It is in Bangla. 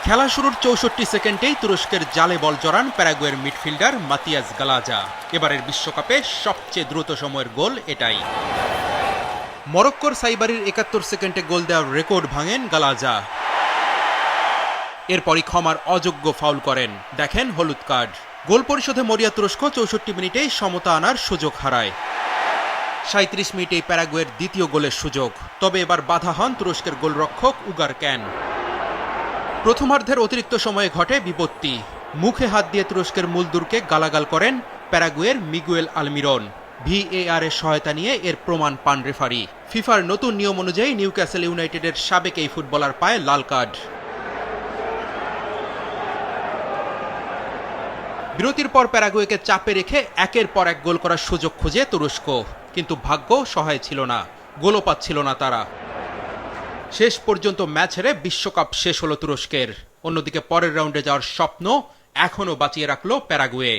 খেলা শুরুর ৬৪ সেকেন্ডেই তুরস্কের জালে বল জড়ান প্যারাগুয়ের মিডফিল্ডার মাতিয়াস গালাজা। এবারের বিশ্বকাপে সবচেয়ে দ্রুত সময়ের গোল এটাই। মরক্কোর সাইবারির ৭১ সেকেন্ডে গোল দেওয়ার রেকর্ড ভাঙেন গালাজা। এরপরই ক্ষমার অযোগ্য ফাউল করেন, দেখেন হলুদ কার্ড। গোল পরিশোধে মরিয়া তুরস্ক ৬৪ মিনিটেই সমতা আনার সুযোগ হারায়। ৩৭ মিনিটেই প্যারাগুয়ের দ্বিতীয় গোলের সুযোগ, তবে এবার বাধা হন তুরস্কের গোলরক্ষক উগার ক্যান। প্রথমার্ধের অতিরিক্ত সময়ে ঘটে বিপত্তি। মুখে হাত দিয়ে তুরস্কের মূলদুরকে গালাগাল করেন প্যারাগুয়ের মিগুয়েল আলমিরন। ভিএআর এর সহায়তা নিয়ে এর প্রমাণ পান রেফারি। ফিফার নতুন নিয়ম অনুযায়ী নিউক্যাসল ইউনাইটেডের সাবেক এই ফুটবলার পায় লাল কার্ড। বিরতির পর প্যারাগুয়েকে চাপে রেখে একের পর এক গোল করার সুযোগ খুঁজে তুরস্ক, কিন্তু ভাগ্য সহায় ছিল না, গোলও পাচ্ছিল না তারা। শেষ পর্যন্ত ম্যাচ হেরে বিশ্বকাপ শেষ হলো তুরস্কের। অন্যদিকে পরের রাউন্ডে যাওয়ার স্বপ্ন এখনও বাঁচিয়ে রাখল প্যারাগুয়ে।